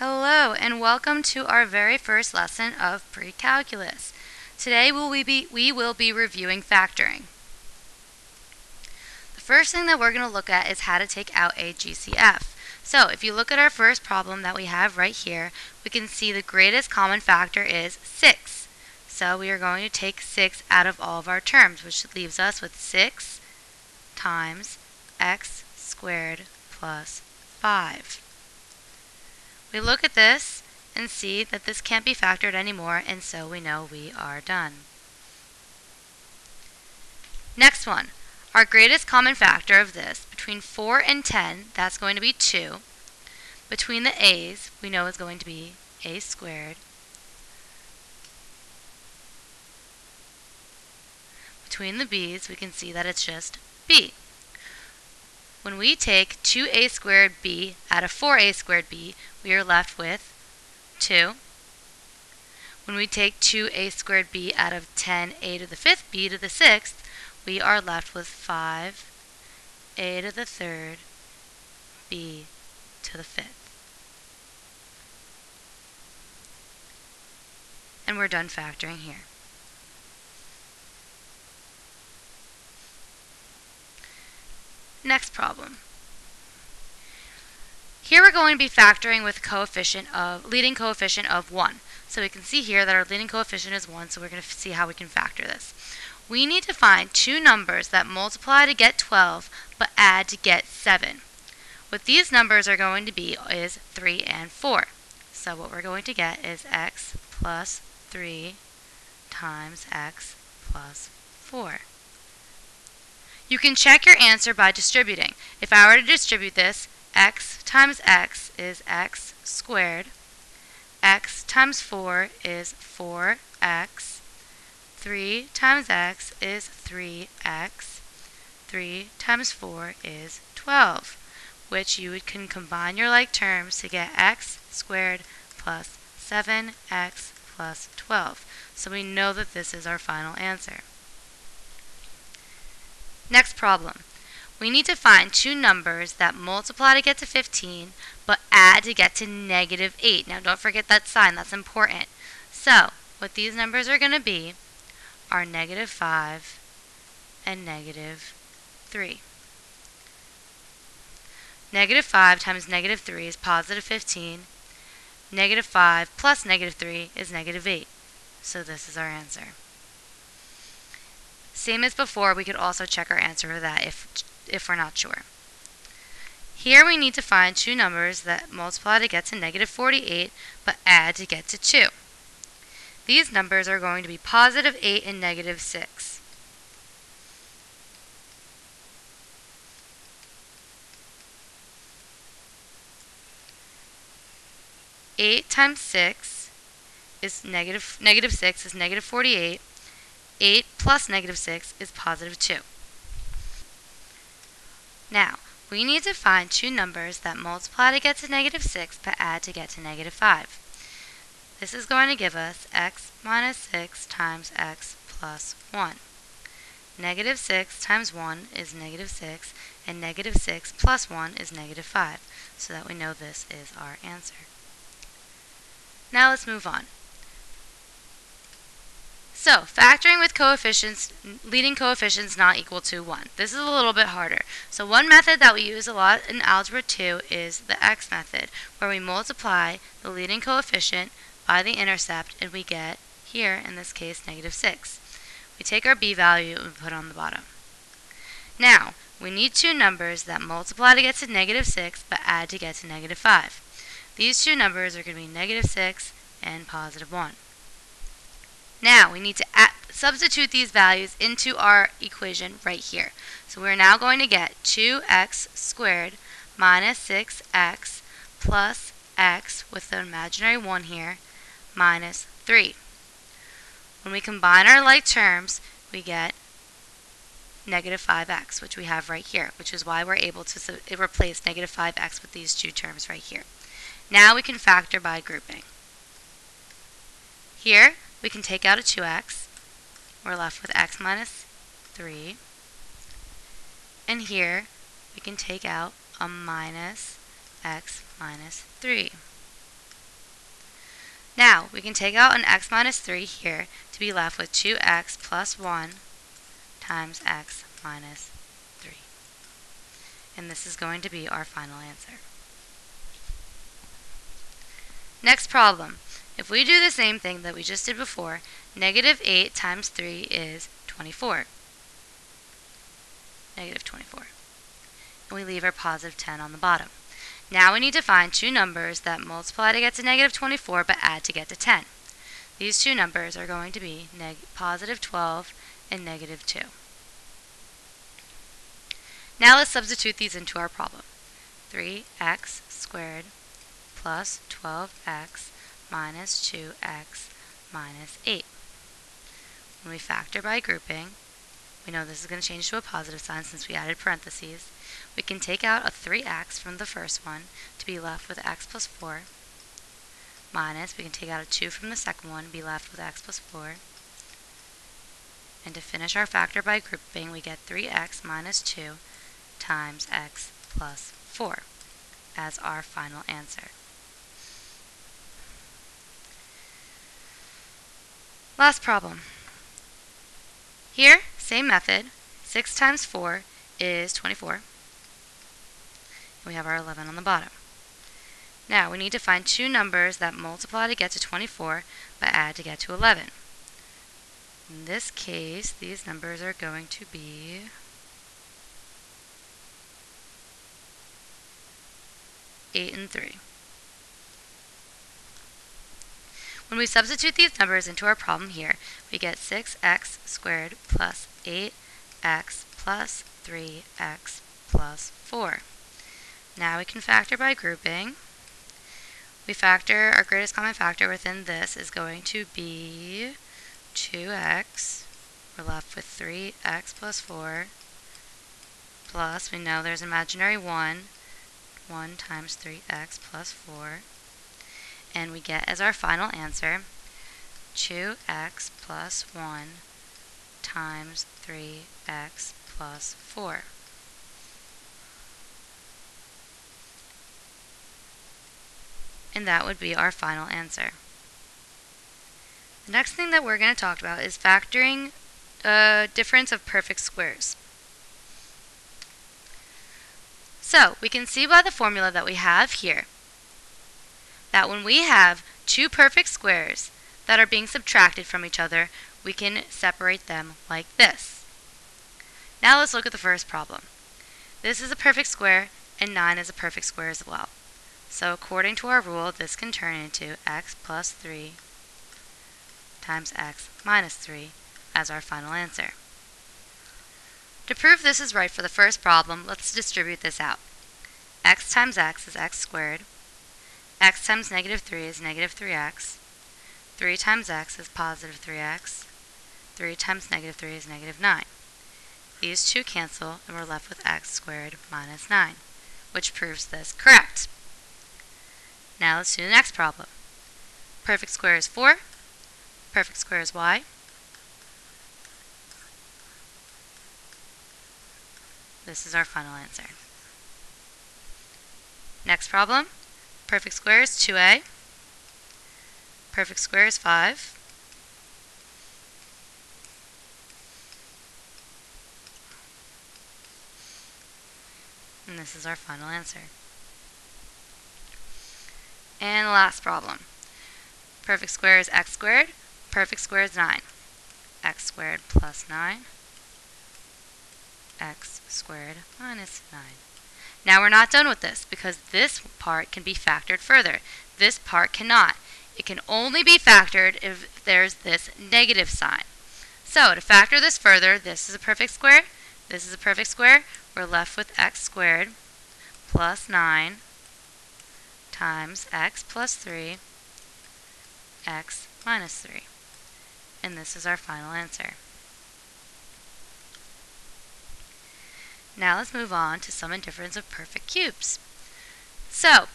Hello and welcome to our very first lesson of pre-calculus. Today we will be reviewing factoring. The first thing that we're going to look at is how to take out a GCF. So if you look at our first problem that we have right here, we can see the greatest common factor is 6. So we are going to take 6 out of all of our terms, which leaves us with 6 times x squared plus 5. We look at this and see that this can't be factored anymore, and so we know we are done. Next one, our greatest common factor of this, between 4 and 10, that's going to be 2. Between the a's, we know is going to be a squared. Between the b's, we can see that it's just b. When we take 2a squared b out of 4a squared b, we are left with 2. When we take 2a squared b out of 10a to the 5th b to the 6th, we are left with 5a to the 3rd b to the 5th. And we're done factoring here. Next problem. Here we're going to be factoring with leading coefficient of 1. So we can see here that our leading coefficient is 1, so we're going to see how we can factor this. We need to find two numbers that multiply to get 12, but add to get 7. What these numbers are going to be is 3 and 4. So what we're going to get is x plus 3 times x plus 4. You can check your answer by distributing. If I were to distribute this, x times x is x squared. X times 4 is 4x. 3 times x is 3x. 3 times 4 is 12, which you can combine your like terms to get x squared plus 7x plus 12. So we know that this is our final answer. Next problem. We need to find two numbers that multiply to get to 15, but add to get to negative 8. Now don't forget that sign, that's important. So, what these numbers are going to be are negative 5 and negative 3. Negative 5 times negative 3 is positive 15. Negative 5 plus negative 3 is negative 8. So this is our answer. Same as before, we could also check our answer for that if we're not sure. Here we need to find two numbers that multiply to get to negative 48, but add to get to 2. These numbers are going to be positive 8 and negative 6. Eight times 6 is negative 6 is negative 48. 8 plus negative 6 is positive 2. Now, we need to find two numbers that multiply to get to negative 6 but add to get to negative 5. This is going to give us x minus 6 times x plus 1. Negative 6 times 1 is negative 6, and negative 6 plus 1 is negative 5, so that we know this is our answer. Now let's move on. So, factoring with leading coefficients not equal to 1. This is a little bit harder. So one method that we use a lot in Algebra 2 is the x method, where we multiply the leading coefficient by the intercept, and we get, here in this case, negative 6. We take our b value and put it on the bottom. Now, we need two numbers that multiply to get to negative 6, but add to get to negative 5. These two numbers are going to be negative 6 and positive 1. Now, we need to substitute these values into our equation right here. So we're now going to get 2x squared minus 6x plus x with the imaginary 1 here minus 3. When we combine our like terms, we get negative 5x, which we have right here, which is why we're able to replace negative 5x with these two terms right here. Now we can factor by grouping. Here, we can take out a 2x. We're left with x minus 3. And here, we can take out a minus x minus 3. Now, we can take out an x minus 3 here to be left with 2x plus 1 times x minus 3. And this is going to be our final answer. Next problem. If we do the same thing that we just did before, negative 8 times 3 is 24. Negative 24. And we leave our positive 10 on the bottom. Now we need to find two numbers that multiply to get to negative 24 but add to get to 10. These two numbers are going to be positive 12 and negative 2. Now let's substitute these into our problem. 3x squared plus 12x minus 2x minus 8. When we factor by grouping, we know this is going to change to a positive sign since we added parentheses. We can take out a 3x from the first one to be left with x plus 4. Minus, we can take out a 2 from the second one and be left with x plus 4. And to finish our factor by grouping, we get 3x minus 2 times x plus 4 as our final answer. Last problem. Here, same method. 6 times 4 is 24. We have our 11 on the bottom. Now, we need to find two numbers that multiply to get to 24, but add to get to 11. In this case, these numbers are going to be 8 and 3. When we substitute these numbers into our problem here, we get 6x squared plus 8x plus 3x plus 4. Now we can factor by grouping. We factor, our greatest common factor within this is going to be 2x. We're left with 3x plus 4 plus, we know there's an imaginary 1 times 3x plus 4. And we get as our final answer 2x plus 1 times 3x plus 4. And that would be our final answer. The next thing that we're going to talk about is factoring a difference of perfect squares. So, we can see by the formula that we have here that when we have two perfect squares that are being subtracted from each other, we can separate them like this. Now let's look at the first problem. This is a perfect square, and 9 is a perfect square as well. So according to our rule, this can turn into x plus 3 times x minus 3 as our final answer. To prove this is right for the first problem, let's distribute this out. X times x is x squared. X times negative 3 is negative 3x. 3 times x is positive 3x. 3 times negative 3 is negative 9. These two cancel, and we're left with x squared minus 9, which proves this correct. Now let's do the next problem. Perfect square is 4. Perfect square is y. This is our final answer. Next problem. Perfect square is 2a. Perfect square is 5. And this is our final answer. And the last problem. Perfect square is x squared. Perfect square is 9. X squared plus 9. X squared minus 9. Now we're not done with this because this part can be factored further. This part cannot. It can only be factored if there's this negative sign. So to factor this further, this is a perfect square. This is a perfect square. We're left with x squared plus 9 times x plus 3, x minus 3. And this is our final answer. Now let's move on to sum and difference of perfect cubes. So,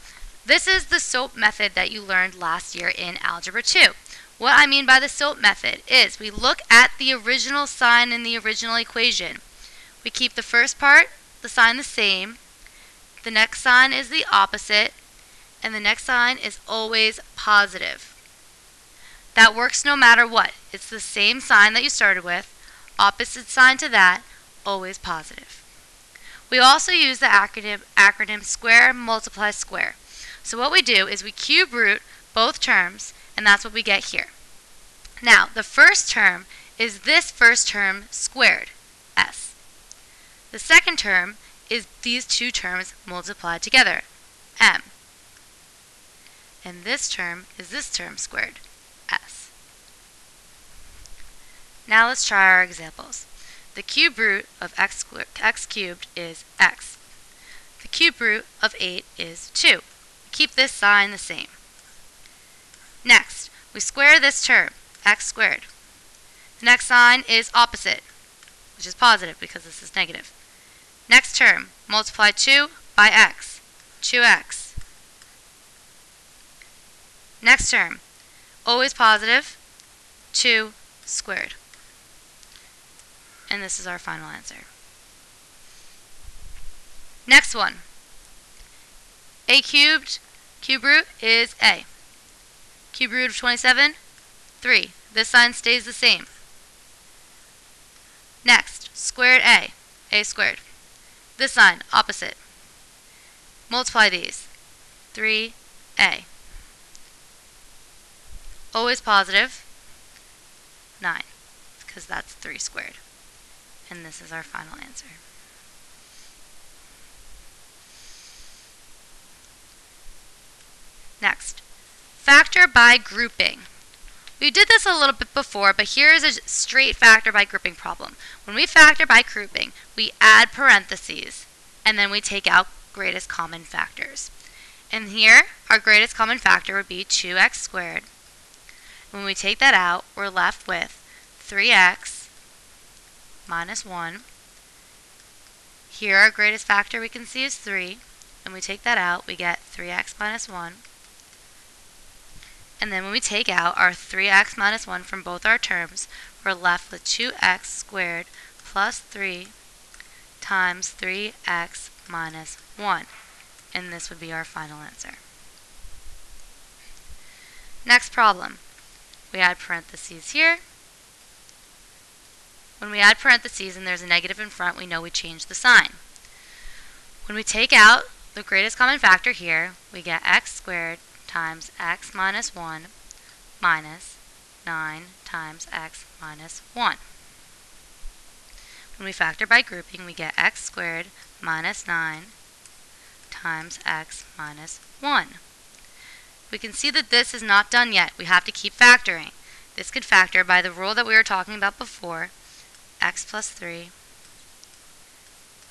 this is the SOAP method that you learned last year in Algebra 2. What I mean by the SOAP method is we look at the original sign in the original equation. We keep the first part, the sign the same, the next sign is the opposite, and the next sign is always positive. That works no matter what. It's the same sign that you started with, opposite sign to that, always positive. We also use the acronym square multiply square. So what we do is we cube root both terms, and that's what we get here. Now, the first term is this first term squared, s. The second term is these two terms multiplied together, m. And this term is this term squared, s. Now let's try our examples. The cube root of x cubed is x. The cube root of 8 is 2. Keep this sign the same. Next, we square this term, x squared. The next sign is opposite, which is positive because this is negative. Next term, multiply 2 by x, 2x. Next term, always positive, 2 squared. And this is our final answer. Next one. A cubed, cube root is a. Cube root of 27, 3. This sign stays the same. Next, squared a squared. This sign, opposite. Multiply these, 3a. Always positive, 9, because that's 3 squared. And this is our final answer. Next, factor by grouping. We did this a little bit before, but here is a straight factor by grouping problem. When we factor by grouping, we add parentheses, and then we take out greatest common factors. And here, our greatest common factor would be 2x squared. When we take that out, we're left with 3x minus 1. Here, our greatest factor we can see is 3. And we take that out, we get 3x minus 1. And then when we take out our 3x minus 1 from both our terms, we're left with 2x squared plus 3 times 3x minus 1. And this would be our final answer. Next problem. We add parentheses here. When we add parentheses and there's a negative in front, we know we change the sign. When we take out the greatest common factor here, we get x squared times x minus 1 minus 9 times x minus 1. When we factor by grouping, we get x squared minus 9 times x minus 1. We can see that this is not done yet. We have to keep factoring. This could factor by the rule that we were talking about before, x plus 3,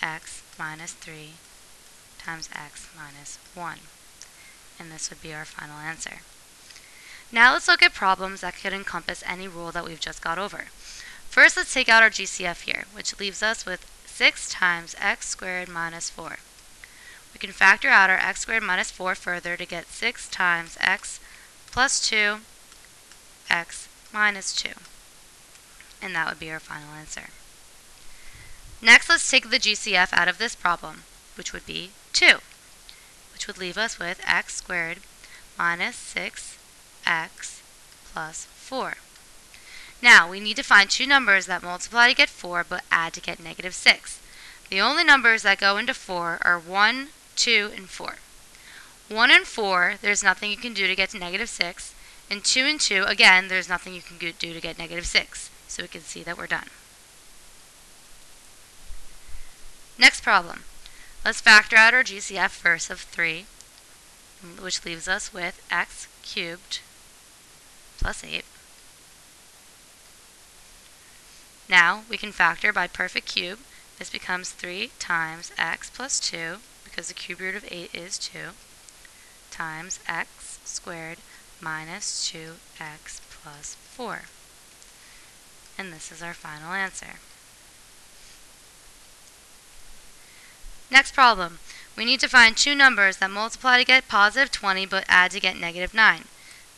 x minus 3 times x minus 1. And this would be our final answer. Now let's look at problems that could encompass any rule that we've just got over. First, let's take out our GCF here, which leaves us with 6 times x squared minus 4. We can factor out our x squared minus 4 further to get 6 times x plus 2, x minus 2. And that would be our final answer. Next, let's take the GCF out of this problem, which would be 2. Which would leave us with x squared minus 6x plus 4. Now, we need to find two numbers that multiply to get 4 but add to get negative 6. The only numbers that go into 4 are 1, 2, and 4. 1 and 4, there's nothing you can do to get to negative 6. And 2 and 2, again, there's nothing you can do to get negative 6. So we can see that we're done. Next problem. Let's factor out our GCF first of 3, which leaves us with x cubed plus 8. Now we can factor by perfect cube. This becomes 3 times x plus 2, because the cube root of 8 is 2, times x squared minus 2x plus 4. And this is our final answer. Next problem. We need to find two numbers that multiply to get positive 20 but add to get negative 9.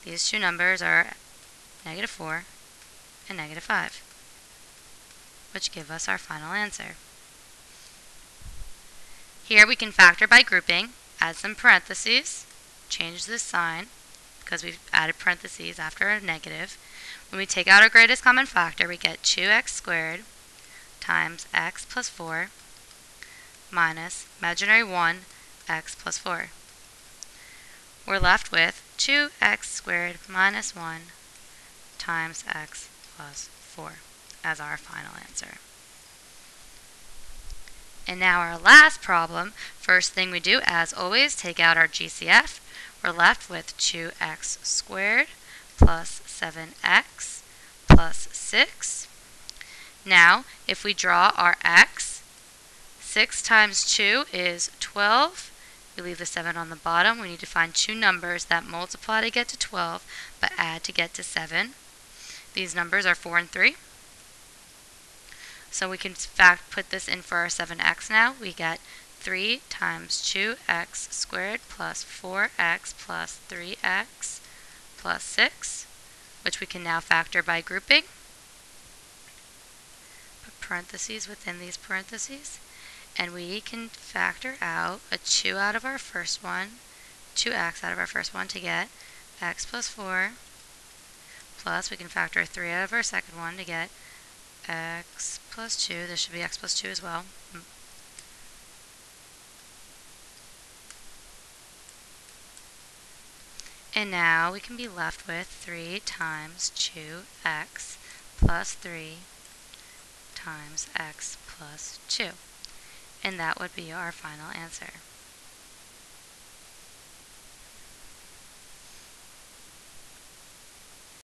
These two numbers are negative 4 and negative 5, which give us our final answer. Here we can factor by grouping, add some parentheses, change this sign, because we've added parentheses after a negative. When we take out our greatest common factor, we get 2x squared times x plus 4 minus imaginary 1, x plus 4. We're left with 2x squared minus 1 times x plus 4 as our final answer. And now our last problem, first thing we do, as always, take out our GCF. We're left with 2x squared plus 7x plus 6. Now, if we draw our x, 6 times 2 is 12. We leave the 7 on the bottom. We need to find two numbers that multiply to get to 12, but add to get to 7. These numbers are 4 and 3. So we can in fact put this in for our 7x now. We get 3 times 2x squared plus 4x plus 3x plus 6, which we can now factor by grouping. Put parentheses within these parentheses. And we can factor out a 2 out of our first one, 2x out of our first one to get x plus 4, plus we can factor a 3 out of our second one to get x plus 2. This should be x plus 2 as well. And now we can be left with 3 times 2x plus 3 times x plus 2. And that would be our final answer.